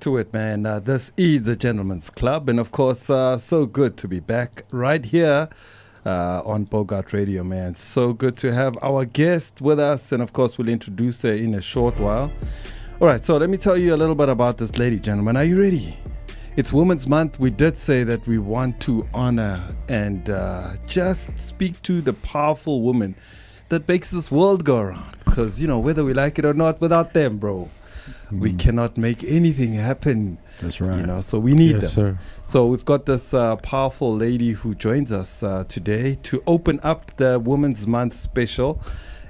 To it, man. This is the Gentleman's Club, and of course, so good to be back right here on Bogart Radio, man. So good to have our guest with us, and of course, we'll introduce her in a short while. All right, so let me tell you a little bit about this lady, gentlemen. Are you ready? It's Women's Month. We did say that we want to honor and just speak to the powerful woman that makes this world go around. Because, you know, whether we like it or not, without them, bro, we cannot make anything happen. That's right. You know, so we need them. Sir. So we've got this powerful lady who joins us today to open up the Women's Month special.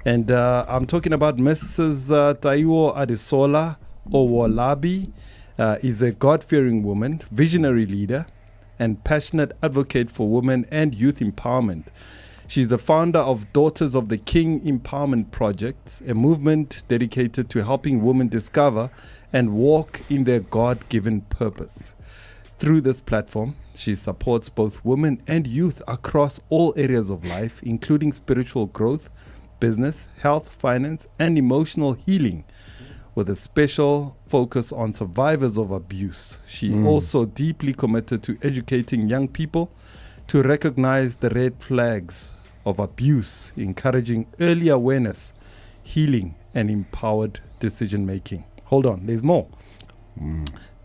And I'm talking about Mrs. Taiwo Adesola Owolabi. Is a God-fearing woman, visionary leader, and passionate advocate for women and youth empowerment. She's the founder of Daughters of the King Empowerment Project, a movement dedicated to helping women discover and walk in their God-given purpose. Through this platform, she supports both women and youth across all areas of life, including spiritual growth, business, health, finance, and emotional healing, with a special focus on survivors of abuse. She also deeply committed to educating young people to recognize the red flags of abuse, encouraging early awareness, healing, and empowered decision making. Hold on, there's more.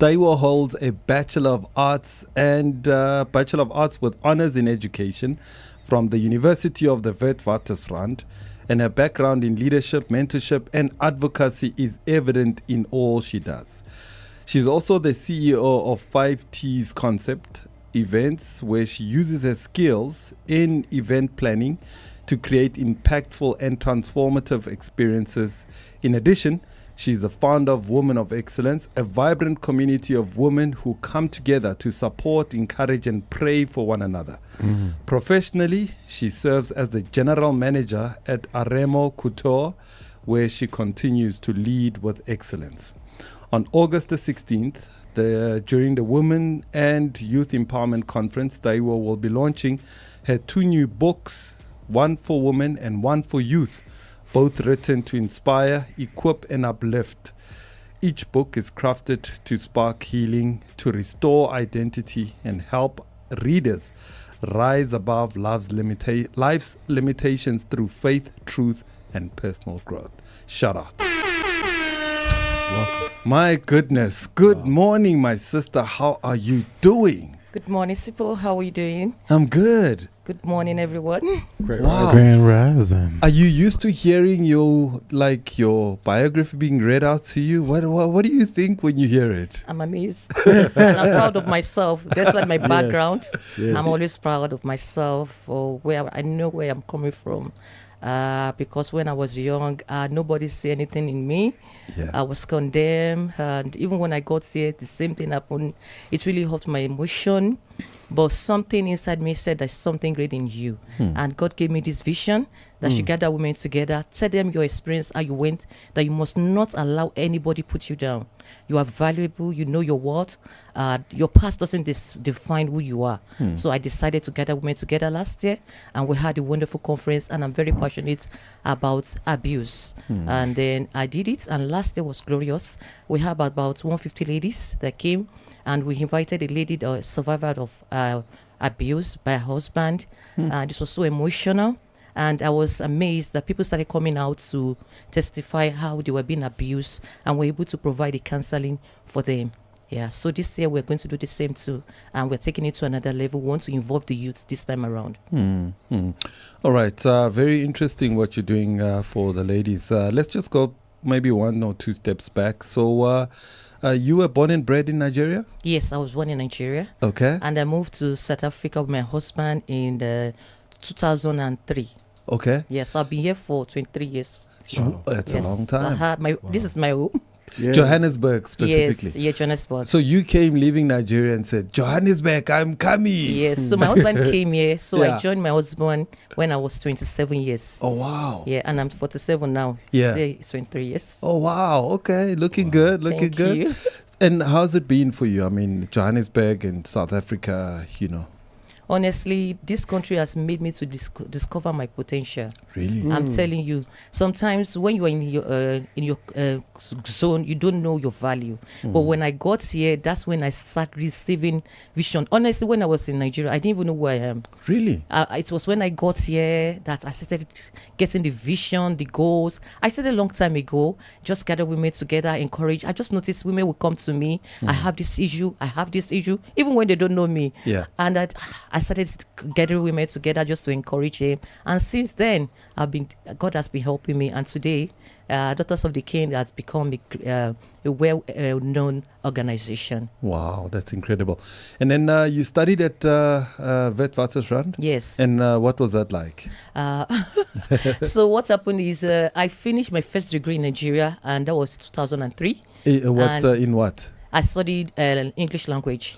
Taiwo holds a Bachelor of Arts and Bachelor of Arts with honors in education from the University of the Witwatersrand, and her background in leadership, mentorship, and advocacy is evident in all she does. She's also the CEO of 5T's Concept Events, where she uses her skills in event planning to create impactful and transformative experiences. In addition, she's the founder of Women of Excellence, a vibrant community of women who come together to support, encourage, and pray for one another. Professionally, she serves as the general manager at Aremo Couture, where she continues to lead with excellence. On August the 16th, during the Women and Youth Empowerment Conference, Taiwo will be launching her two new books, one for women and one for youth, both written to inspire, equip, and uplift. Each book is crafted to spark healing, to restore identity, and help readers rise above life's limitations through faith, truth, and personal growth. Shout out. Welcome. My goodness. Good morning, my sister. How are you doing? Good morning, Sipo. How are you doing? I'm good. Good morning, everyone. Wow. Grand Rising. Are you used to hearing your biography being read out to you? What do you think when you hear it? I'm amazed. And I'm proud of myself. That's like my background. Yes. I'm always proud of myself for where I know where I'm coming from. Because when I was young, nobody said anything in me. Yeah. I was condemned, and even when I got here, the same thing happened. It really hurt my emotion, but something inside me said there's something great in you, and God gave me this vision that you gather women together, tell them your experience, how you went, that you must not allow anybody put you down. You are valuable. You know your worth. Your past doesn't define who you are. So I decided to gather women together last year, and we had a wonderful conference, and I'm very passionate about abuse. And then I did it, and last year was glorious. We had about 150 ladies that came, and we invited a lady, the survivor of abuse by her husband. And this was so emotional. And I was amazed that people started coming out to testify how they were being abused, and were able to provide the counseling for them. Yeah, so this year we're going to do the same too, and we're taking it to another level. We want to involve the youth this time around. All right, very interesting what you're doing for the ladies. Let's just go maybe one or two steps back. So you were born and bred in Nigeria? Yes, I was born in Nigeria. Okay. And I moved to South Africa with my husband in 2003. Okay. Yes, I've been here for 23 years. Wow. That's Yes, a long so time. this is my home. Yes. Johannesburg specifically. Yes, yeah, Johannesburg. So you came leaving Nigeria and said, Johannesburg, I'm coming. Yes, so my husband came here. So Yeah. I joined my husband when I was 27 years. Oh, wow. Yeah, and I'm 47 now. Yeah. It's 23 years. Oh, wow. Okay. Looking good. Looking Thank good. you. And how's it been for you? I mean, Johannesburg and South Africa, you know. honestly, this country has made me to discover my potential. Really? I'm telling you, sometimes when you are in your zone, you don't know your value. But when I got here, that's when I start receiving vision. Honestly, when I was in Nigeria, I didn't even know who I am. Really? It was when I got here that I started getting the vision, the goals. I started a long time ago, just gather women together, encourage. I just noticed women will come to me. I have this issue, even when they don't know me. Yeah. And I started gathering women together just to encourage them. And since then, God has been helping me. And today, Daughters of the King has become a well-known organization. Wow, that's incredible. And then you studied at Witwatersrand? Yes. And what was that like? So what happened is I finished my first degree in Nigeria, and that was 2003. In what? I studied English language.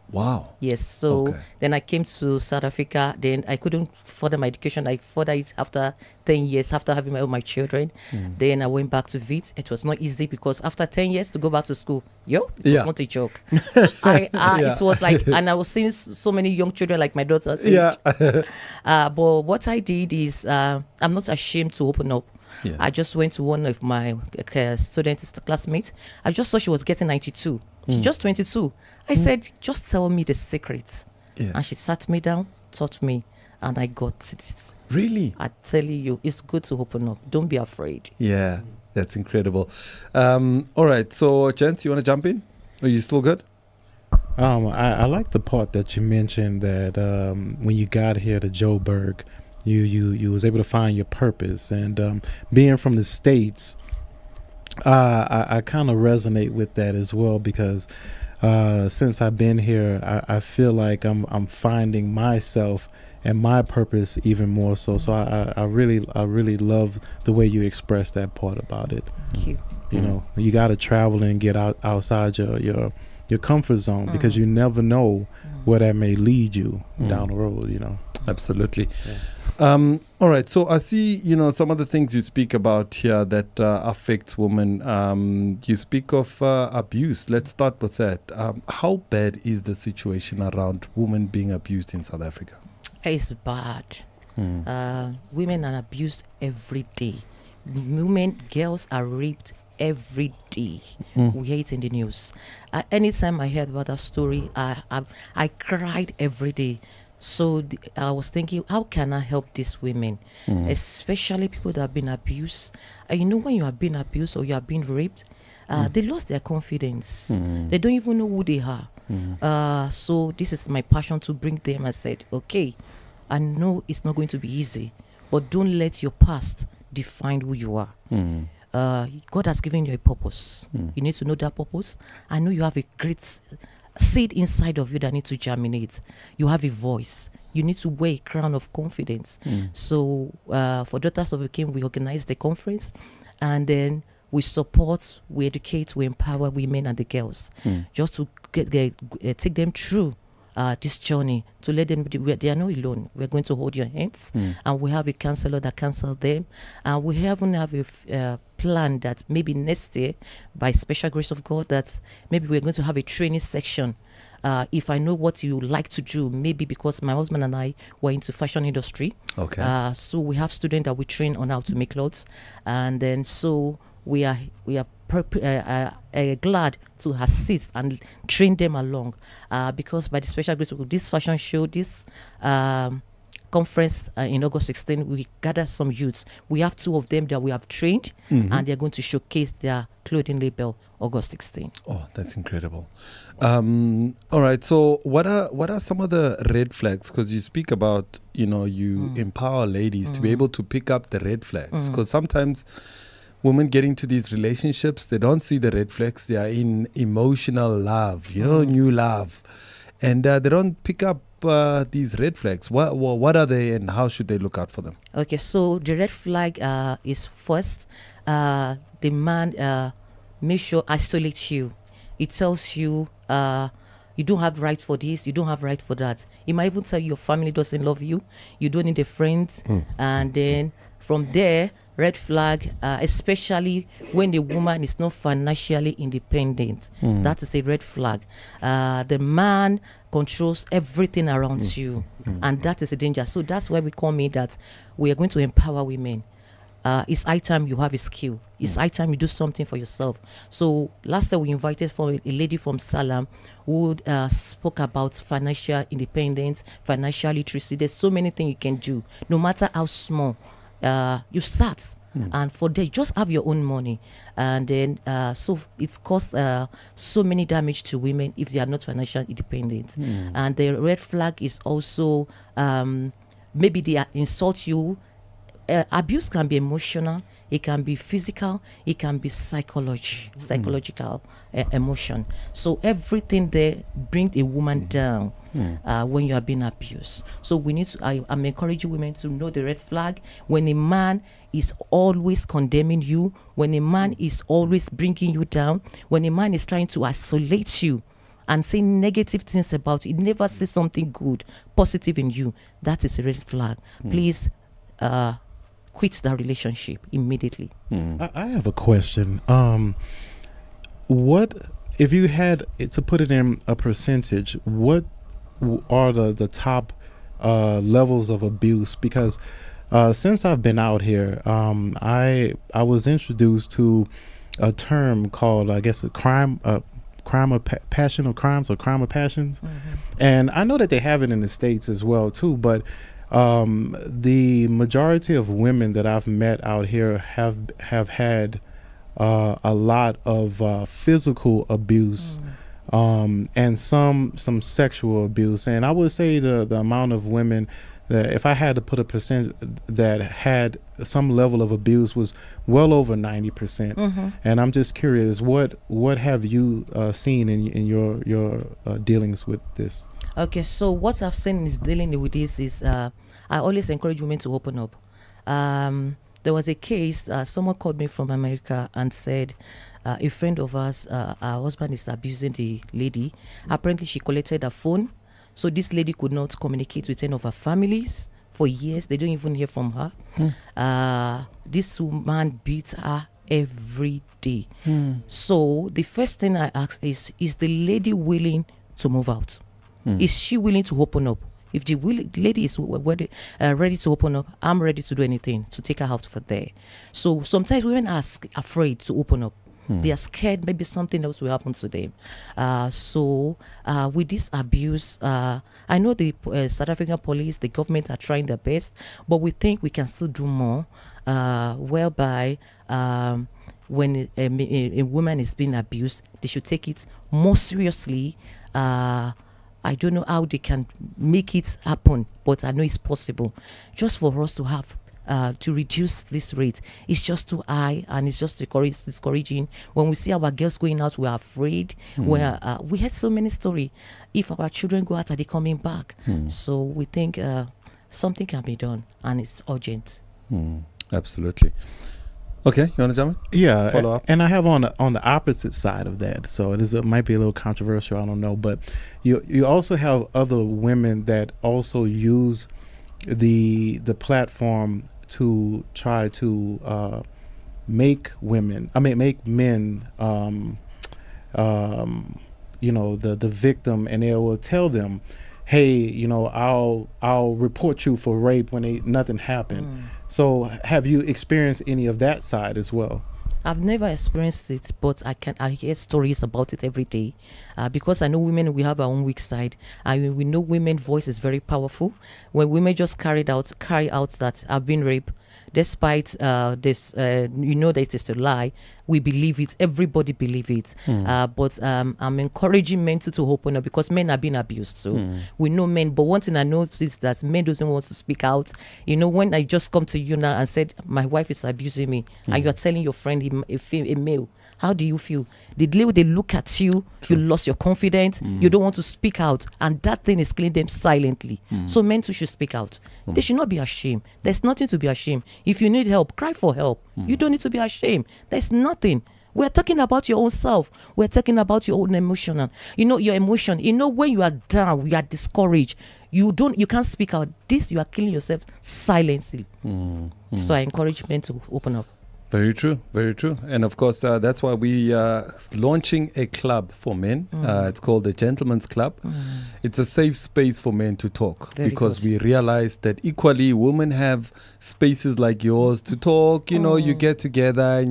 Wow. Yes. So then I came to South Africa. Then I couldn't further my education. I furthered it after 10 years, after having my children. Then I went back to VIT. It was not easy because after 10 years to go back to school, it was not a joke. It was like, and I was seeing so many young children like my daughter's age. But what I did is I'm not ashamed to open up. Yeah. I just went to one of my students, classmates. I just saw she was getting 92. She's just 22. I said, just tell me the secrets. Yeah. And she sat me down, taught me, and I got it. Really? I'm telling you, it's good to open up. Don't be afraid. Yeah, that's incredible. All right, so gents, you want to jump in? Are you still good? I like the part that you mentioned that when you got here to Joburg, you was able to find your purpose. And being from the States, I kind of resonate with that as well, because since I've been here, I feel like I'm finding myself and my purpose even more so. So I really love the way you express that part about it. Thank you. You know, you got to travel and get outside your comfort zone, because you never know where that may lead you down the road, you know. Absolutely. Yeah. All right. So I see, some of the things you speak about here that affect women. You speak of abuse. Let's start with that. How bad is the situation around women being abused in South Africa? It's bad. Women are abused every day. Girls are raped every day. We hear it in the news. Anytime I heard about that story, I cried every day. So I was thinking, how can I help these women, especially people that have been abused? When you are being abused or you are being raped, they lost their confidence. They don't even know who they are. So this is my passion to bring them. I said, okay, I know it's not going to be easy, but don't let your past define who you are. God has given you a purpose. You need to know that purpose. I know you have a great seed inside of you that needs to germinate. You have a voice. You need to wear a crown of confidence. So for Daughters of the King, we organize the conference, and then we support, we educate, we empower women and the girls, just to take them through this journey, to let them, they are not alone. We're going to hold your hands, and we have a counselor that counsels them. And we even have a plan that maybe next year, by special grace of God, that maybe we're going to have a training section. If I know what you like to do, maybe because my husband and I were into fashion industry. Okay. So we have students that we train on how to make clothes, and then so we are glad to assist and train them along, because by the special grace of this fashion show, this conference in August 16, we gathered some youths. We have 2 of them that we have trained, and they're going to showcase their clothing label August 16. Oh, that's incredible. All right. So what are some of the red flags? Because you speak about, you empower ladies to be able to pick up the red flags. Because sometimes women get into these relationships, they don't see the red flags. They are in emotional love, new love. And they don't pick up these red flags. What are they, and how should they look out for them? Okay, so the red flag is first, the man make sure isolates you. It tells you you don't have right for this, you don't have right for that. It might even tell you your family doesn't love you, you don't need a friend, and then from there red flag, especially when the woman is not financially independent. That is a red flag. The man controls everything around you, and that is a danger. So that's why we come in that we are going to empower women. It's high time you have a skill. It's high time you do something for yourself. So last time we invited for a lady from Salam who spoke about financial independence, financial literacy. There's so many things you can do, no matter how small. You start, and for that, just have your own money, and then so it's caused so many damage to women if they are not financially independent. And the red flag is also maybe they insult you. Abuse can be emotional, it can be physical, it can be psychological emotion. So everything there brings a woman down when you are being abused. So we need to, I'm encouraging women to know the red flag. When a man is always condemning you, when a man is always bringing you down, when a man is trying to isolate you and say negative things about you, never say something good, positive in you, that is a red flag. Please quit that relationship immediately. I have a question. What if you had to put it in a percentage? What are the top levels of abuse? Because since I've been out here, I was introduced to a term called, I guess, crime of passions, and I know that they have it in the States as well too, but the majority of women that I've met out here have had a lot of physical abuse, and some sexual abuse. And I would say the amount of women that, if I had to put a percent that had some level of abuse, was well over 90%. And I'm just curious, what have you seen in your dealings with this? Okay, so what I've seen is dealing with this is I always encourage women to open up. There was a case, someone called me from America and said a friend of ours, her husband is abusing the lady. Apparently she collected her phone, so this lady could not communicate with any of her families for years. They don't even hear from her. This woman beats her every day. So the first thing I ask is the lady willing to move out? Is she willing to open up? If the lady is ready to open up, I'm ready to do anything to take her out for there. So sometimes women are afraid to open up. They are scared maybe something else will happen to them. So with this abuse, I know the South African police, the government are trying their best, but we think we can still do more, whereby when a woman is being abused, they should take it more seriously. I don't know how they can make it happen, but I know it's possible. Just for us to have to reduce this rate, it's just too high, and it's just discouraging. When we see our girls going out, we are afraid. We had so many stories. If our children go out, are they coming back? So we think something can be done, and it's urgent. Absolutely. Okay, you want to jump in? Yeah, follow up. And I have on the opposite side of that. So it might be a little controversial, I don't know, but you also have other women that also use the platform to try to make men, the victim, and they will tell them, hey, I'll report you for rape when nothing happened. So have you experienced any of that side as well? I've never experienced it, but I hear stories about it every day, because I know women, we have our own weak side, and we know women's voice is very powerful. When women just carry out that I've been raped, despite this, that it is a lie, we believe it. Everybody believe it. But I'm encouraging men to open up, because men are being abused. So we know men. But one thing I noticed is that men doesn't want to speak out. When I just come to you now and said my wife is abusing me, and you're telling your friend a male, how do you feel? They look at you, you lost your confidence, you don't want to speak out, and that thing is killing them silently. So men too should speak out. They should not be ashamed. There's nothing to be ashamed. If you need help, cry for help. You don't need to be ashamed. There's nothing. We're talking about your own self. We're talking about your own emotional. Your emotion. When you are down, you are discouraged. You can't speak out. This, you are killing yourself silently. So I encourage men to open up. Very true, very true. And of course, that's why we are launching a club for men. It's called the Gentleman's Club. It's a safe space for men to talk, because we realize that equally women have spaces like yours to talk. You get together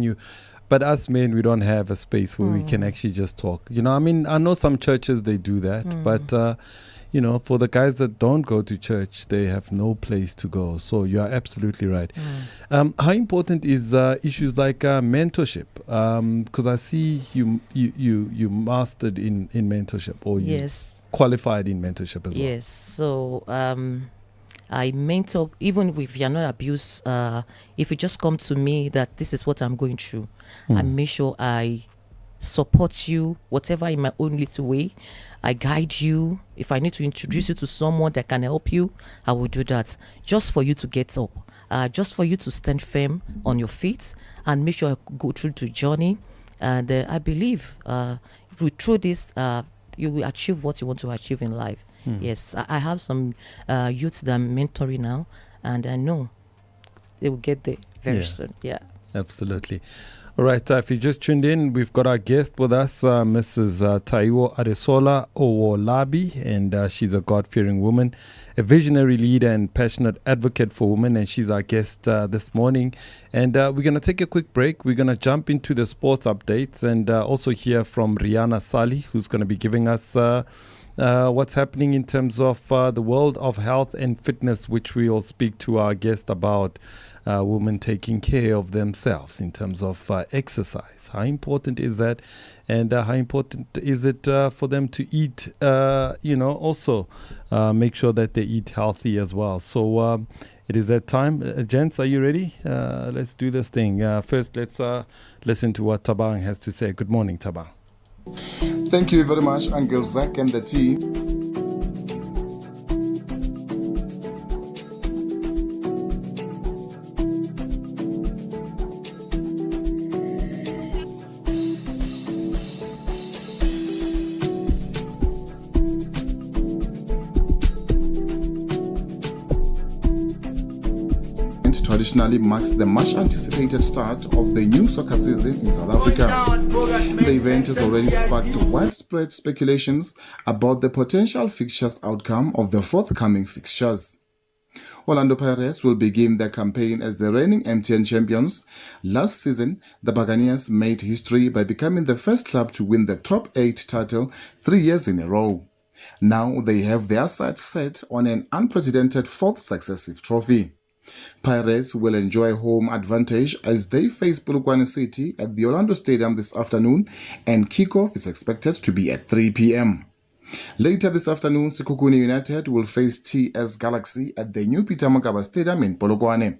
but us men, we don't have a space where we can actually just talk. I know some churches, they do that, but for the guys that don't go to church, they have no place to go. So you are absolutely right. How important is issues like mentorship? Because I see you mastered in mentorship, or you qualified in mentorship as well. Yes. So I mentor, even if you're not abused, if you just come to me that this is what I'm going through, I make sure I support you, whatever in my own little way. I guide you. If I need to introduce you to someone that can help you, I will do that. Just for you to get up, just for you to stand firm on your feet and make sure I go through the journey. And I believe through this, you will achieve what you want to achieve in life. Yes, I have some youth that I'm mentoring now, and I know they will get there very soon. Yeah, absolutely. All right, if you just tuned in, we've got our guest with us, Mrs. Taiwo Adesola Owolabi, and she's a God-fearing woman, a visionary leader and passionate advocate for women, and she's our guest this morning. And we're going to take a quick break. We're going to jump into the sports updates and also hear from Rihanna Sali, who's going to be giving us what's happening in terms of the world of health and fitness, which we will speak to our guest about. Women taking care of themselves in terms of exercise. How important is that? And how important is it for them to eat, also make sure that they eat healthy as well. So it is that time. Gents, are you ready? Let's do this thing. First, let's listen to what Tabang has to say. Good morning, Tabang. Thank you very much, Uncle Zach and the team. Traditionally marks the much anticipated start of the new soccer season in South Africa. The event has already sparked widespread speculations about the potential fixtures outcome of the forthcoming fixtures. Orlando Pirates will begin their campaign as the reigning MTN champions. Last season, the Buccaneers made history by becoming the first club to win the top 8 title 3 years in a row. Now they have their sights set on an unprecedented 4th successive trophy. Pirates will enjoy home advantage as they face Polokwane City at the Orlando Stadium this afternoon, and kickoff is expected to be at 3 p.m. Later this afternoon, Sekhukhune United will face TS Galaxy at the new Peter Mokaba Stadium in Polokwane.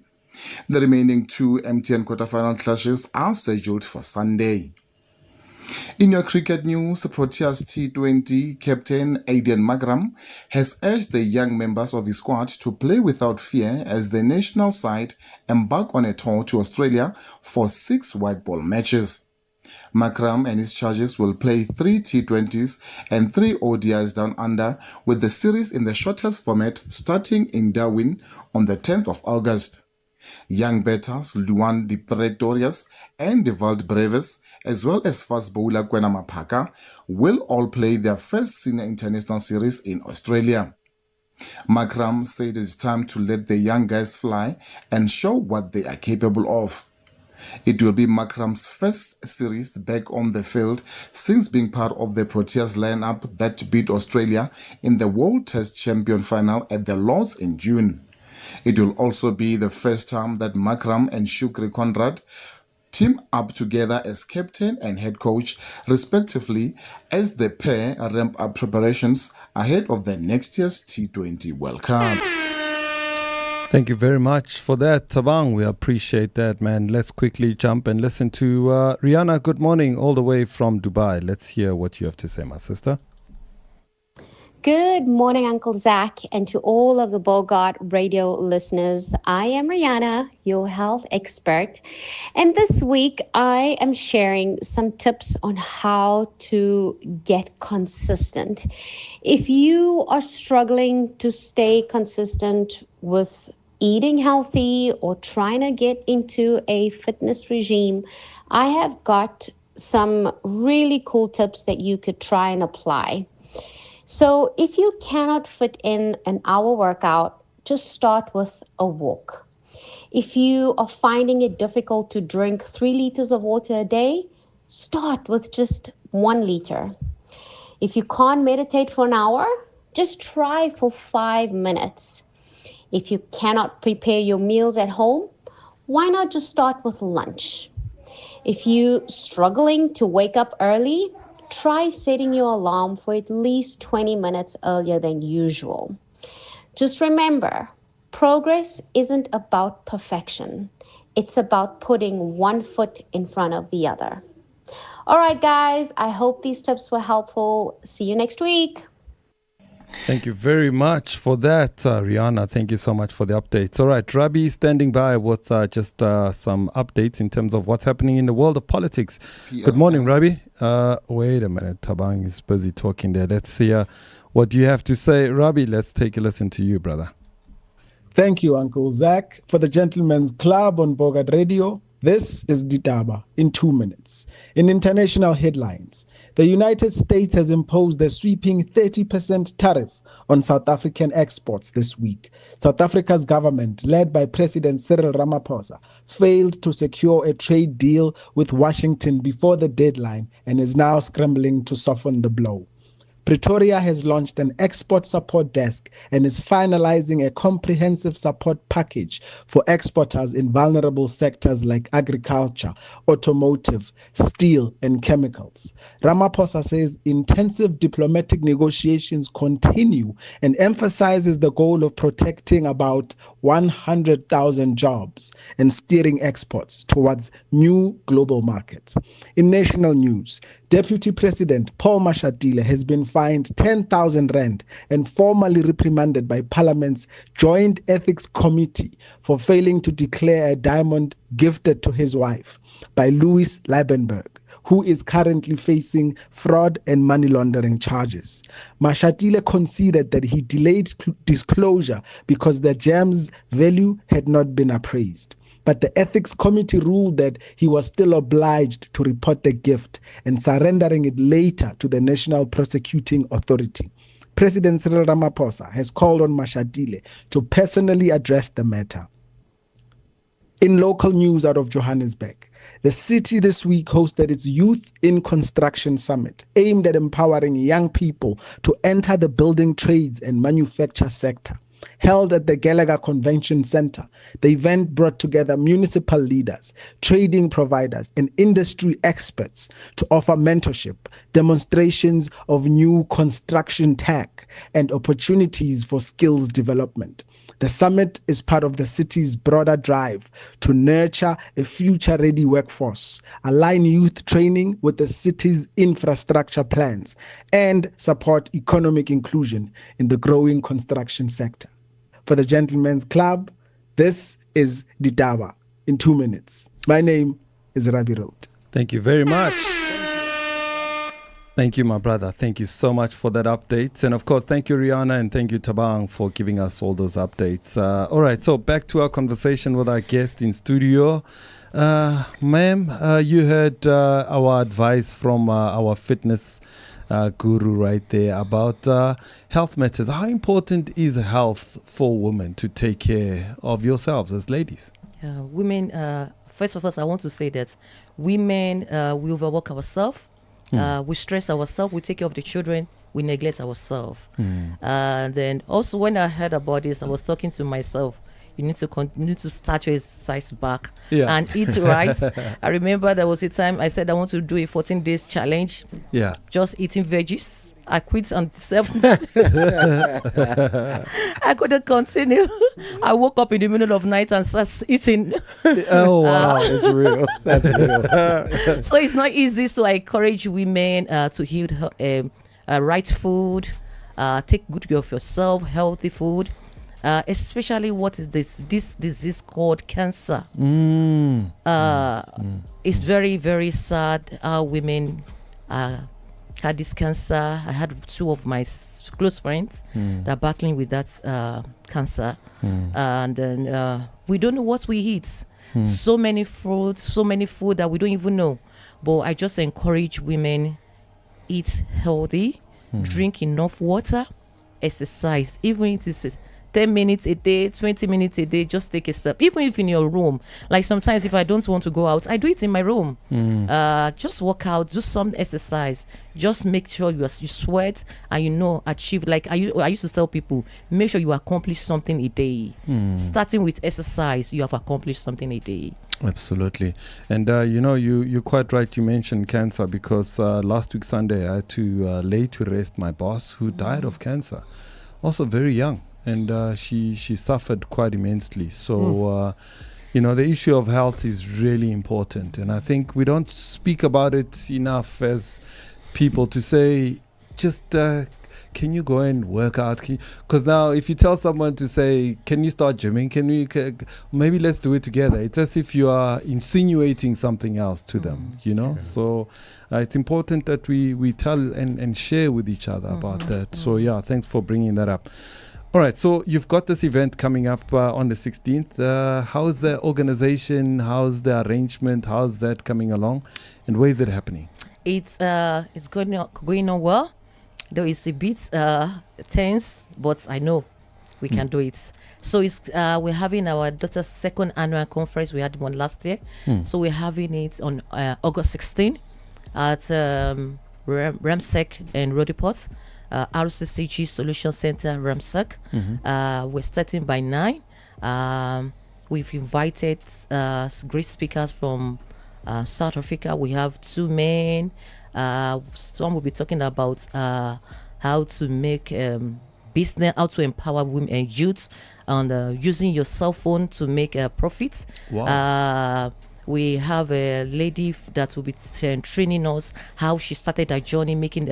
The remaining 2 MTN quarterfinal clashes are scheduled for Sunday. In your cricket news, Proteas T20 captain Aiden Magram has urged the young members of his squad to play without fear as the national side embark on a tour to Australia for 6 white ball matches. Magram and his charges will play 3 T20s and 3 ODIs down under, with the series in the shortest format starting in Darwin on the 10th of August. Young batters Luan de Pretorius and De Vald Brevis, as well as fast bowler Kwena Maphaka, will all play their first senior international series in Australia. Makram said it's time to let the young guys fly and show what they are capable of. It will be Makram's first series back on the field since being part of the Proteas lineup that beat Australia in the World Test Champion final at the Lords in June. It will also be the first time that Makram and Shukri Conrad team up together as captain and head coach, respectively, as the pair ramp up preparations ahead of the next year's T20 World Cup. Thank you very much for that, Tabang. We appreciate that, man. Let's quickly jump and listen to Rihanna. Good morning, all the way from Dubai. Let's hear what you have to say, my sister. Good morning, Uncle Zach, and to all of the Bogart radio listeners. I am Rihanna, your health expert. And this week, I am sharing some tips on how to get consistent. If you are struggling to stay consistent with eating healthy or trying to get into a fitness regime, I have got some really cool tips that you could try and apply. So if you cannot fit in an hour workout, just start with a walk. If you are finding it difficult to drink 3 liters of water a day, start with just 1 liter. If you can't meditate for an hour, just try for 5 minutes. If you cannot prepare your meals at home, why not just start with lunch? If you're struggling to wake up early, try setting your alarm for at least 20 minutes earlier than usual. Just remember, progress isn't about perfection. It's about putting one foot in front of the other. All right, guys, I hope these tips were helpful. See you next week. Thank you very much for that, Rihanna. Thank you so much for the updates. All right, Rabi standing by with just some updates in terms of what's happening in the world of politics. Good morning, Rabi. Wait a minute, Tabang is busy talking there. Let's see what you have to say. Rabi, let's take a listen to you, brother. Thank you, Uncle Zach. For the Gentlemen's Club on Bogart Radio, this is Ditaba in 2 minutes. In international headlines, the United States has imposed a sweeping 30% tariff on South African exports this week. South Africa's government, led by President Cyril Ramaphosa, failed to secure a trade deal with Washington before the deadline and is now scrambling to soften the blow. Pretoria has launched an export support desk and is finalizing a comprehensive support package for exporters in vulnerable sectors like agriculture, automotive, steel, and chemicals. Ramaphosa says intensive diplomatic negotiations continue and emphasizes the goal of protecting about 100,000 jobs and steering exports towards new global markets. In national news, Deputy President Paul Mashatile has been fined 10,000 rand and formally reprimanded by Parliament's Joint Ethics Committee for failing to declare a diamond gifted to his wife by Louis Liebenberg, who is currently facing fraud and money laundering charges. Mashatile conceded that he delayed disclosure because the gem's value had not been appraised. But the Ethics Committee ruled that he was still obliged to report the gift and surrendering it later to the National Prosecuting Authority. President Cyril Ramaphosa has called on Mashatile to personally address the matter. In local news out of Johannesburg, the city this week hosted its Youth in Construction Summit, aimed at empowering young people to enter the building trades and manufacture sector. Held at the Gallagher Convention Center, the event brought together municipal leaders, trading providers, and industry experts to offer mentorship, demonstrations of new construction tech, and opportunities for skills development. The summit is part of the city's broader drive to nurture a future-ready workforce, align youth training with the city's infrastructure plans, and support economic inclusion in the growing construction sector. For the Gentlemen's Club, this is Ditaba in 2 minutes. My name is Rabi Road. Thank you very much. Thank you, my brother. Thank you so much for that update. And of course, thank you, Rihanna, and thank you, Tabang, for giving us all those updates. All right, so back to our conversation with our guest in studio. Ma'am, you heard our advice from our fitness guru right there about health matters. How important is health for women to take care of yourselves as ladies? Women, first of all, I want to say that women, we overwork ourselves. We stress ourselves, we take care of the children, we neglect ourselves. Then also when I heard about this, I was talking to myself, you need to start your exercise back and eat right. I remember there was a time I said I want to do a 14 days challenge. Just eating veggies. I quit on the 7th. I couldn't continue. I woke up in the middle of the night and started eating. Oh, wow. It's real. That's real. So it's not easy. So I encourage women to eat right food, take good care of yourself, healthy food, especially what is this disease called cancer. It's very, very sad how women had this cancer. I had two of my close friends that are battling with that cancer, and then we don't know what we eat. So many fruits, so many food that we don't even know. But I just encourage women: eat healthy, drink enough water, exercise. Even if it's 10 minutes a day, 20 minutes a day, just take a step. Even if in your room, like sometimes if I don't want to go out, I do it in my room. Just walk out, do some exercise. Just make sure you sweat and achieve. Like I used to tell people, make sure you accomplish something a day. Starting with exercise, you have accomplished something a day. Absolutely. And you're quite right. You mentioned cancer because last week Sunday I had to lay to rest my boss who died of cancer, also very young. And she suffered quite immensely. So, the issue of health is really important. And I think we don't speak about it enough as people to say, just can you go and work out? Because now if you tell someone to say, can you start gymming? Maybe let's do it together. It's as if you are insinuating something else to them, Yeah. So it's important that we tell and share with each other about that. So, yeah, thanks for bringing that up. All right, so you've got this event coming up on the 16th. How's the organization? How's the arrangement? How's that coming along? And where is it happening? It's going on well. Though it's a bit tense, but I know we can do it. So we're having our daughter's second annual conference. We had one last year. So we're having it on August 16 at Ramsec and Rodiport. RCCG Solution Center, Ramsec. We're starting by 9. We've invited great speakers from South Africa. We have 2 men. Some will be talking about how to make business, how to empower women and youth, and using your cell phone to make profits. Wow. We have a lady that will be training us how she started her journey making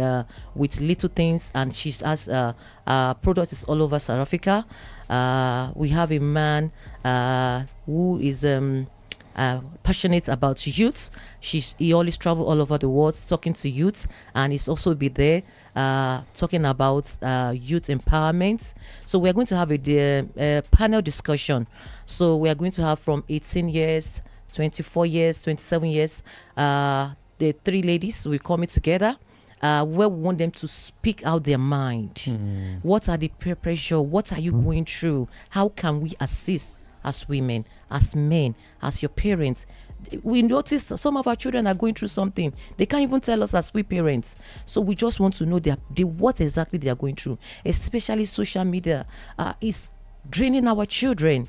with little things, and she has products is all over South Africa. We have a man who is passionate about youth. He always travel all over the world talking to youth, and he's also be there talking about youth empowerment. So we are going to have a panel discussion. So we are going to have from 18 years, 24 years, 27 years, the 3 ladies will come together where we want them to speak out their mind. What are the peer pressure? What are you going through? How can we assist as women, as men, as your parents? We notice some of our children are going through something. They can't even tell us as we parents. So we just want to know what exactly they are going through. Especially social media is draining our children.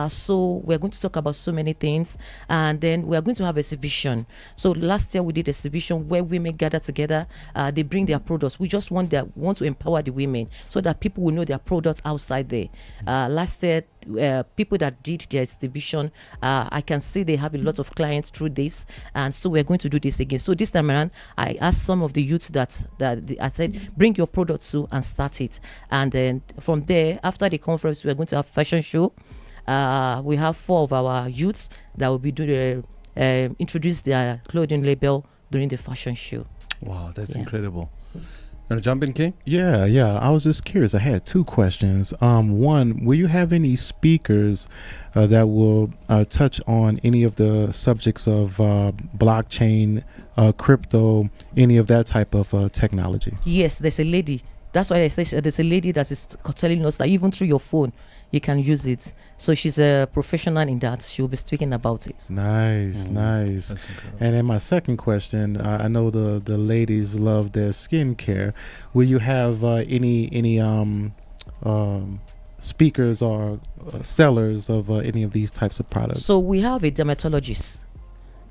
So we're going to talk about so many things, and then we're going to have exhibition. So last year we did exhibition where women gather together. They bring their products. We just want to empower the women so that people will know their products outside there. Last year, people that did their exhibition, I can see they have a lot of clients through this, and so we're going to do this again. So this time around, I asked some of the youth that I said, bring your products to and start it. And then from there, after the conference, we're going to have fashion show. We have 4 of our youths that will be doing introduce their clothing label during the fashion show. Wow, that's incredible. Want to jump in, King? Yeah. I was just curious. I had 2 questions. One, will you have any speakers that will touch on any of the subjects of blockchain, crypto, any of that type of technology? Yes, there's a lady. That's why I say there's a lady that is telling us that even through your phone, you can use it. So she's a professional in that. She will be speaking about it. Nice. And then my second question, I know the ladies love their skincare. Will you have any speakers or sellers of any of these types of products? So we have a dermatologist.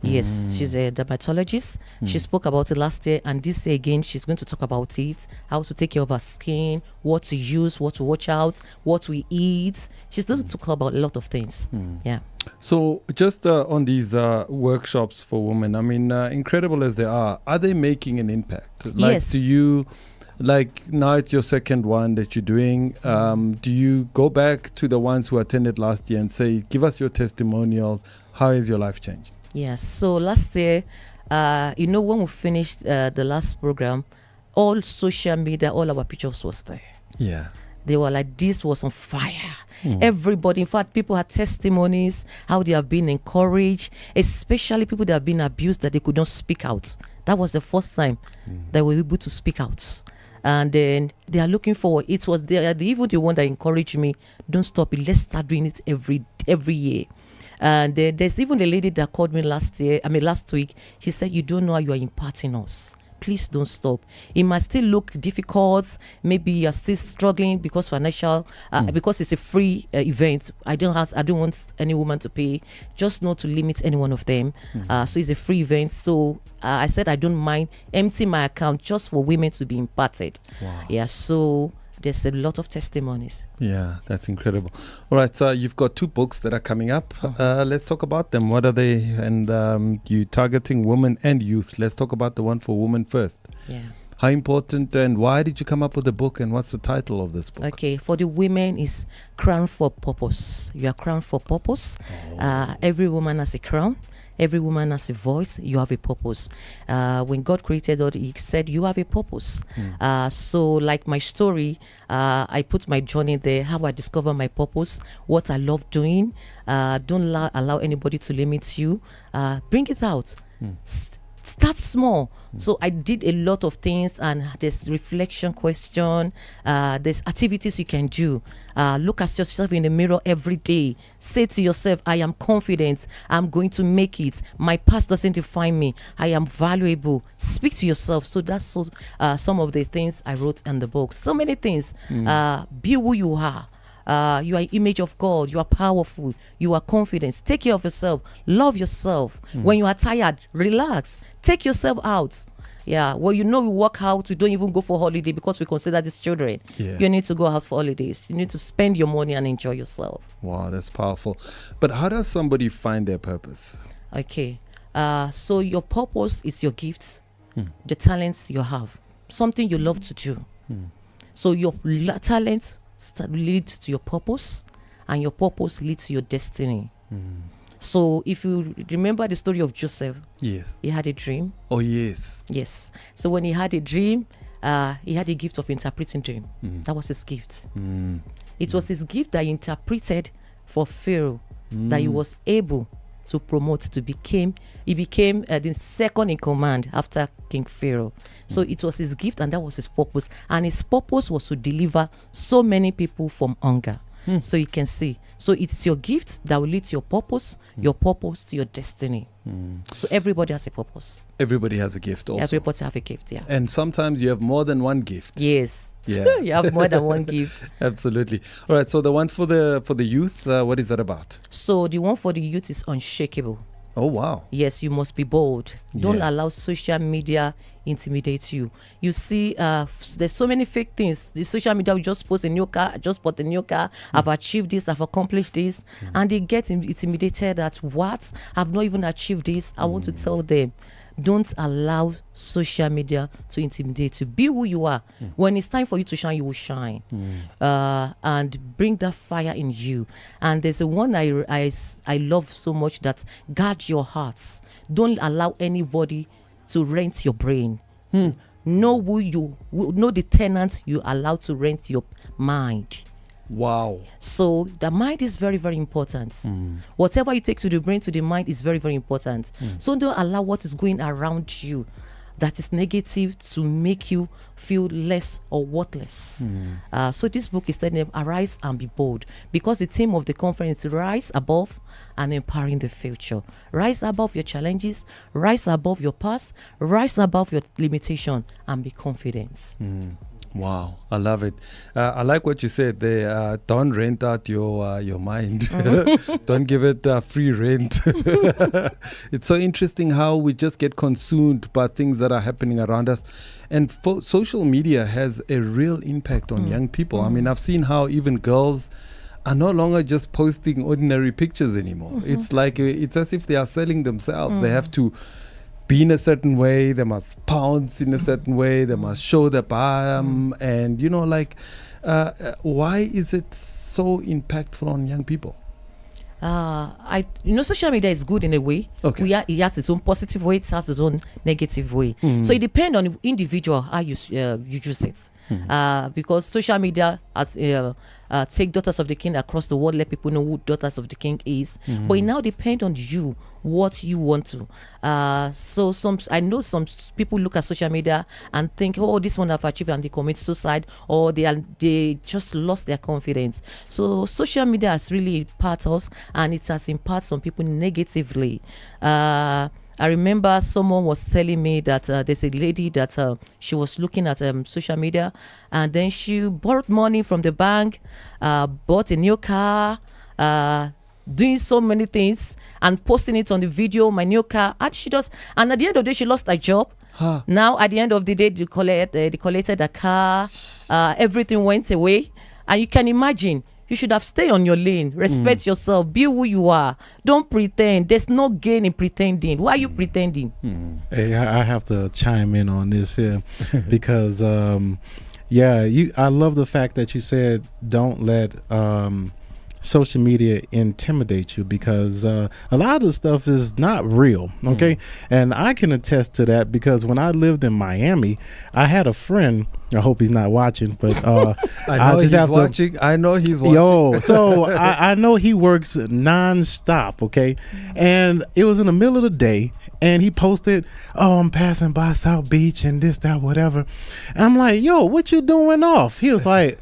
Yes, she's a dermatologist. She spoke about it last year, and this year again, she's going to talk about it, how to take care of her skin, what to use, what to watch out, what we eat. She's going to talk about a lot of things. Yeah. So just on these workshops for women, I mean, incredible as they are they making an impact? Like, yes. do you Like now it's your second one that you're doing. Do you go back to the ones who attended last year and say, give us your testimonials? How has your life changed? Yes. So last year, when we finished the last program, all social media, all our pictures was there. Yeah. They were like, this was on fire. Everybody, in fact, people had testimonies, how they have been encouraged, especially people that have been abused that they could not speak out. That was the first time they were able to speak out. And then they are looking forward. It was even the one that encouraged me, don't stop it, let's start doing it every year. And there's even the lady that called me last week. She said, you don't know how you are imparting us. Please don't stop. It might still look difficult. Maybe you're still struggling because financial, because it's a free event. I don't want any woman to pay. Just not to limit any one of them. So it's a free event. So I said I don't mind emptying my account just for women to be imparted. Wow. Yeah. So there's a lot of testimonies. Yeah, that's incredible. All right, so you've got 2 books that are coming up. Let's talk about them. What are they? And you targeting women and youth. Let's talk about the one for women first. Yeah. How important and why did you come up with the book and what's the title of this book? Okay, for the women is Crown for Purpose. You are crowned for purpose. Every woman has a crown. Every woman has a voice. You have a purpose. When God created us, He said you have a purpose. So like my story, I put my journey there, how I discover my purpose, what I love doing. Don't allow anybody to limit you. Bring it out. Start small. So I did a lot of things, and there's reflection question, there's activities you can do. Look at yourself in the mirror every day. Say to yourself, I am confident, I'm going to make it, my past doesn't define me, I am valuable. Speak to yourself. So that's some of the things I wrote in the book. So many things. Be who you are. You are an image of God. You are powerful. You are confident. Take care of yourself. Love yourself. When you are tired, relax. Take yourself out. Yeah. Well, you work out. We don't even go for holiday because we consider these children. Yeah. You need to go out for holidays. You need to spend your money and enjoy yourself. Wow, that's powerful. But how does somebody find their purpose? Okay. So your purpose is your gifts, the talents you have, something you love to do. So your talents lead to your purpose, and your purpose leads to your destiny. So if you remember the story of Joseph, yes, he had a dream. Oh yes. Yes. So when he had a dream, he had a gift of interpreting dream. That was his gift. It was his gift that he interpreted for Pharaoh, that he was able to promote he became the second in command after King Pharaoh. So it was his gift, and that was his purpose. And his purpose was to deliver so many people from hunger. So you can see. So it's your gift that will lead to your purpose to your destiny. So everybody has a purpose. Everybody has a gift also. Everybody have a gift, yeah. And sometimes you have more than one gift. Yes. Yeah. You have more than one gift. Absolutely. All right. So the one for the youth, what is that about? So the one for the youth is unshakable. Oh wow. Yes, you must be bold. Don't allow social media intimidate you. You see, there's so many fake things. The social media will just post a new car, just bought a new car, I've achieved this, I've accomplished this, and they get intimidated that what? I've not even achieved this. I want to tell them, don't allow social media to intimidate you. Be who you are. When it's time for you to shine, you will shine. And bring that fire in you. And there's a one I love so much, that guard your hearts. Don't allow anybody to rent your brain. Know the tenant you allow to rent your mind. Wow. So the mind is very, very important. Whatever you take to the brain, to the mind is very, very important. So don't allow what is going around you that is negative to make you feel less or worthless. So this book is telling them, arise and be bold, because the theme of the conference is rise above and empowering the future. Rise above your challenges, rise above your past, rise above your limitation, and be confident. Wow, I love it. I like what you said there. Don't rent out your mind. Don't give it free rent. It's so interesting how we just get consumed by things that are happening around us. And social media has a real impact on young people. I mean, I've seen how even girls are no longer just posting ordinary pictures anymore. It's like, it's as if they are selling themselves. They have to be in a certain way, they must pounce in a certain way, they must show the bottom, and why is it so impactful on young people? Social media is good in a way. Okay. It has its own positive way, it has its own negative way. So it depends on the individual how you use it. Because social media has take Daughters of the King across the world, let people know who Daughters of the King is. But it now depends on you what you want to. So I know some people look at social media and think, oh, this one have achieved, and they commit suicide, or they just lost their confidence. So social media has really impacted us, and it has impacted some people negatively. I remember someone was telling me that there's a lady that she was looking at social media, and then she borrowed money from the bank, bought a new car, doing so many things and posting it on the video, my new car, and at the end of the day she lost her job. Now at the end of the day they collected the car, everything went away, and you can imagine. You should have stayed on your lane. Respect yourself. Be who you are. Don't pretend. There's no gain in pretending. Why are you pretending? Hey, I have to chime in on this here because, I love the fact that you said don't let social media intimidate you, because a lot of the stuff is not real. Okay. And I can attest to that, because when I lived in Miami, I had a friend. I hope he's not watching, but I know he's watching. Yo, so I know he works nonstop. Okay. And it was in the middle of the day, and he posted, oh, I'm passing by South Beach and this, that, whatever. And I'm like, yo, what you doing off? He was like,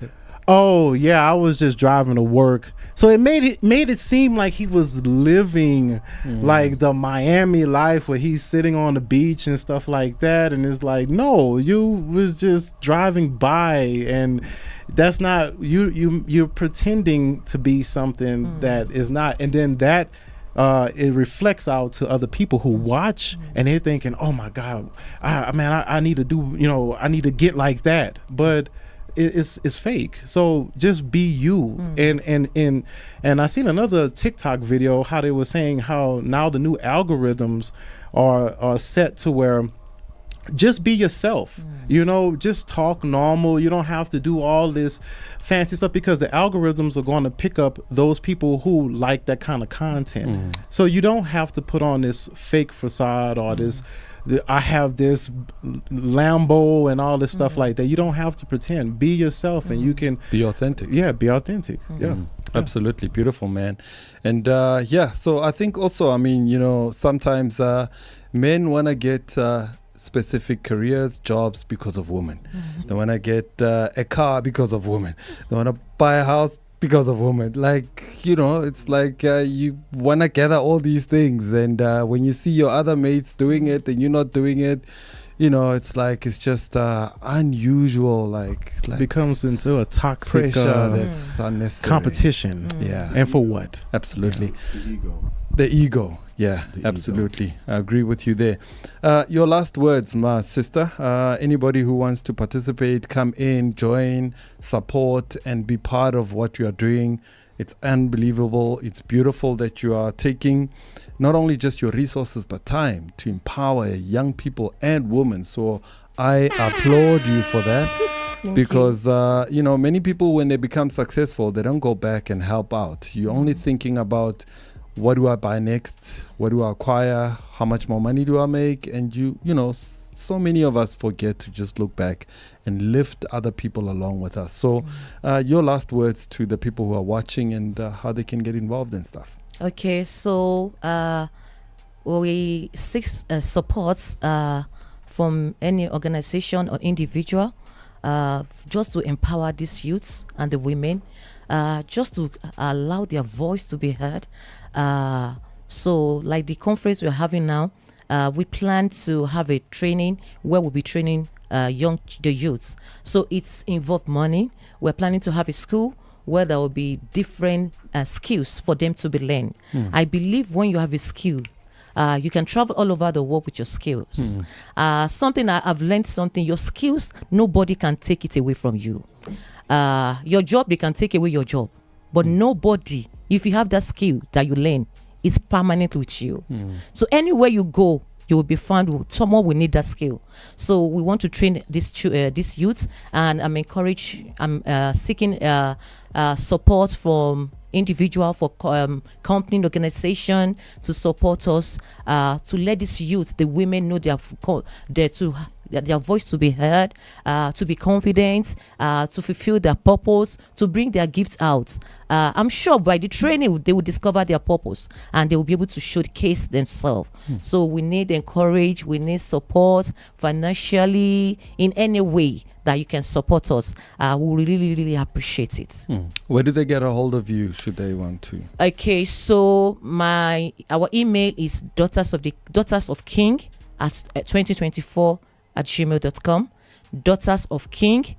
oh yeah, I was just driving to work. So it made it seem like he was living like the Miami life, where he's sitting on the beach and stuff like that. And it's like, no, you was just driving by, and that's not you're pretending to be something that is not. And then that it reflects out to other people who watch, and they're thinking, oh my God, I need to do, I need to get like that. But it's fake. So just be you. And I seen another TikTok video how they were saying how now the new algorithms are set to where just be yourself. Just talk normal. You don't have to do all this fancy stuff, because the algorithms are going to pick up those people who like that kind of content. So you don't have to put on this fake facade or this I have this Lambo and all this stuff like that. You don't have to pretend. Be yourself, and you can be authentic. Yeah, be authentic. Yeah. Absolutely beautiful, man. And so I think also, sometimes men want to get specific careers, jobs because of women. They want to get a car because of women. They want to buy a house because of women. It's like you want to gather all these things, and when you see your other mates doing it and you're not doing it, it's just unusual, like becomes into a toxic pressure that's unnecessary. Competition. Yeah. And for what? Absolutely. The ego. Yeah, absolutely. I agree with you there. Your last words, my sister. Anybody who wants to participate, come in, join, support, and be part of what you are doing. It's unbelievable. It's beautiful that you are taking not only just your resources, but time to empower young people and women. So I applaud you for that. Because, many people, when they become successful, they don't go back and help out. You're only thinking about, what do I buy next? What do I acquire? How much more money do I make? And so many of us forget to just look back and lift other people along with us. So your last words to the people who are watching, and how they can get involved and stuff. Okay, so we seek supports from any organization or individual just to empower these youths and the women, just to allow their voice to be heard. So like the conference we're having now, we plan to have a training where we'll be training the youths. So it's involved money. We're planning to have a school where there will be different skills for them to be learned. I believe when you have a skill, you can travel all over the world with your skills. Something I've learned something, your skills, nobody can take it away from you. Your job, they can take away your job. But nobody, if you have that skill that you learn, is permanent with you. So anywhere you go, you will be found with someone will need that skill. So we want to train this youth, and I'm seeking support from individual, for company, organization to support us, to let this youth, the women, know their voice to be heard, to be confident, to fulfill their purpose, to bring their gifts out. I'm sure by the training they will discover their purpose and they will be able to showcase themselves. So we need encourage, we need support financially, in any way that you can support us. We really appreciate it. Where do they get a hold of you should they want to? Okay, so our email is daughters of king at 2024@gmail.com, daughters of king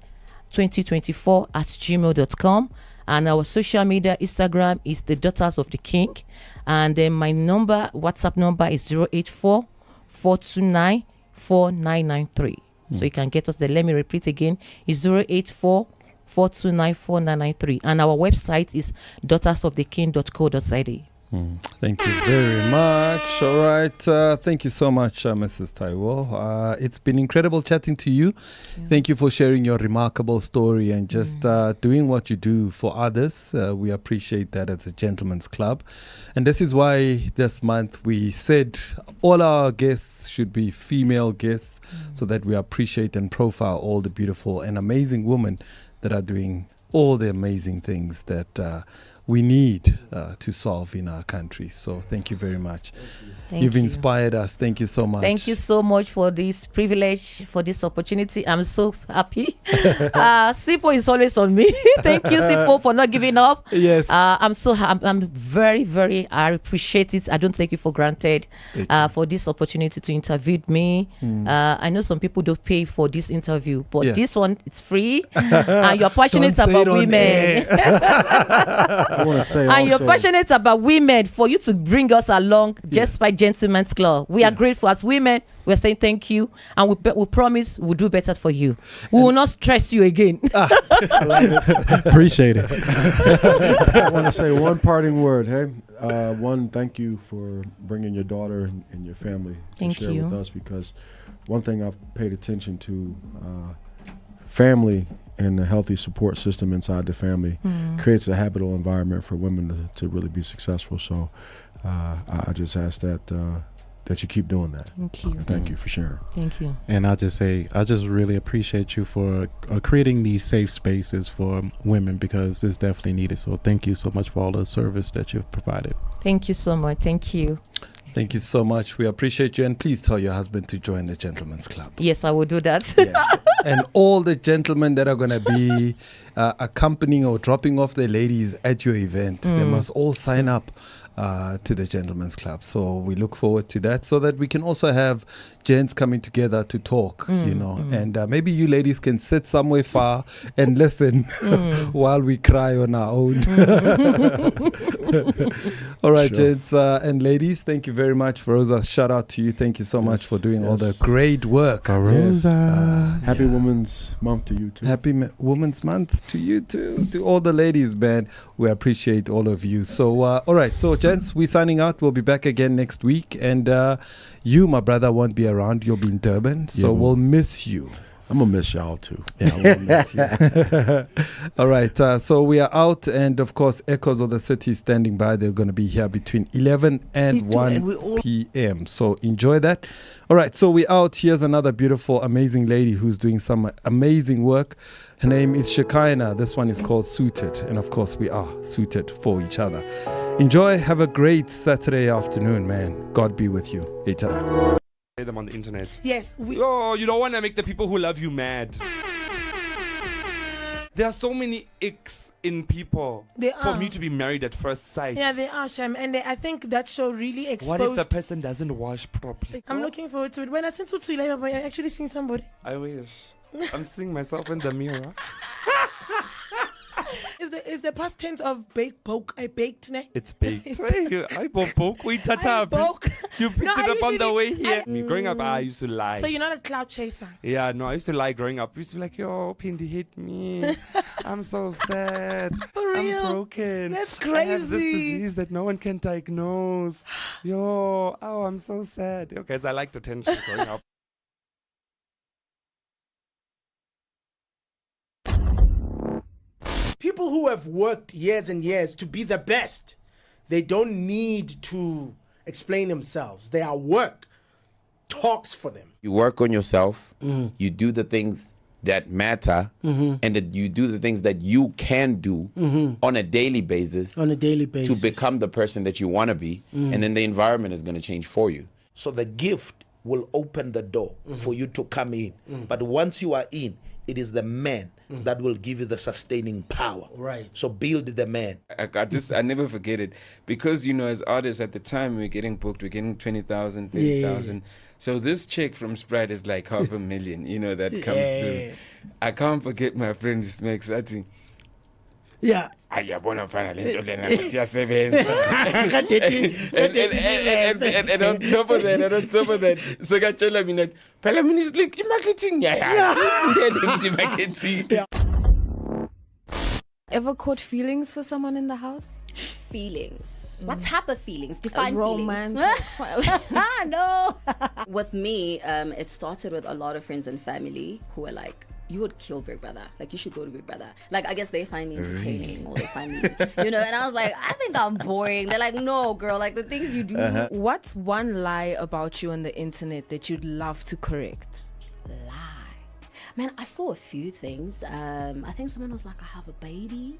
2024@gmail.com, and our social media Instagram is the Daughters of the King, and then my WhatsApp number is 084-429-4993. So you can get us there. Let me repeat again. It's 084-429-4993. And our website is daughtersoftheking.co.za. Thank you very much. All right. Thank you so much, Mrs. Taiwo. It's been incredible chatting to you. Thank you for sharing your remarkable story and just doing what you do for others. We appreciate that as a gentleman's club. And this is why this month we said all our guests should be female guests so that we appreciate and profile all the beautiful and amazing women that are doing all the amazing things that we need to solve in our country. So thank you very much. You've inspired us. Thank you so much. Thank you so much for this privilege, for this opportunity. I'm so happy. Sipo is always on me. Thank you, Sipo, for not giving up. Yes. I'm very, I appreciate it. I don't take it for granted for this opportunity to interview me. I know some people don't pay for this interview, but this one, it's free. And you're passionate about women. I want to say and you're passionate about women, for you to bring us along just by Gentleman's Club. We are grateful as women. We're saying thank you, and we promise we'll do better for you. We will not stress you again. Appreciate it. I want to say one parting word. Hey, thank you for bringing your daughter and your family to share with us, because one thing I've paid attention to, family and a healthy support system inside the family creates a habitable environment for women to really be successful. So I just ask that you keep doing that. Thank you. And thank you for sharing. Thank you. And I just really appreciate you for creating these safe spaces for women, because it's definitely needed. So thank you so much for all the service that you've provided. Thank you so much. Thank you. Thank you so much. We appreciate you. And please tell your husband to join the Gentleman's Club. Yes, I will do that. Yes. And all the gentlemen that are going to be accompanying or dropping off their ladies at your event, they must all sign up to the Gentleman's Club. So we look forward to that, so that we can also have gents coming together to talk, and maybe you ladies can sit somewhere far and listen while we cry on our own. All right, gents and ladies, thank you very much. Rosa, shout out to you. Thank you so much for doing all the great work. Rosa. Happy Women's Month to you too. Happy Women's Month to you too, to all the ladies, man. We appreciate all of you. So, all right, so gents, we're signing out. We'll be back again next week, and you, my brother, won't be around. You'll be in Durban, so we'll miss you. I'm gonna miss y'all too. Yeah, we'll miss you. All right, so we are out, and of course, Echoes of the City standing by. They're going to be here between 11 and 1 p.m. So enjoy that. All right, so we're out. Here's another beautiful, amazing lady who's doing some amazing work. Her name is Shekinah. This one is called Suited, and of course, we are suited for each other. Enjoy. Have a great Saturday afternoon, man. God be with you. Later. Them on the internet. Yes. You don't want to make the people who love you mad. There are so many icks in people for me to be married at first sight. Yeah, they are, Shem. And I think that show really exposed. What if the person doesn't wash properly? I'm looking forward to it. When I sent it to you, I actually seen somebody. I wish. I'm seeing myself in the mirror. Is the past tense of poke? I baked, ne? It's baked. I poke. We poke. You picked it up on the way here. Growing up, I used to lie. So you're not a cloud chaser? Yeah, no, I used to lie growing up. I used to be like, yo, Pindi hit me. I'm so sad. For real? I'm broken. That's I have this crazy. disease that no one can diagnose. Yo, oh, I'm so sad. Okay, so I liked attention growing up. People who have worked years and years to be the best, they don't need to explain themselves. Their work talks for them. You work on yourself, you do the things that matter, and that you do the things that you can do on a daily basis to become the person that you want to be, and then the environment is going to change for you. So the gift will open the door for you to come in. But once you are in, it is the man that will give you the sustaining power. Right. So build the man. I never forget it. Because, you know, as artists at the time, we're getting booked, we're getting 20,000, 30,000. Yeah. So this check from Sprite is like $500,000, you know, that comes through. I can't forget my friend Smack Sati. Yeah. And on top of that, so I tell me that Palamin like marketing. Yeah. Ever caught feelings for someone in the house? Feelings. What type of feelings? Define romance. No. With me, it started with a lot of friends and family who were like, you would kill Big Brother. Like, you should go to Big Brother. Like, I guess they find me entertaining or they find me, you know, and I was like, I think I'm boring. They're like, no, girl, like the things you do. What's one lie about you on the internet that you'd love to correct? Lie. Man, I saw a few things. I think someone was like, I have a baby.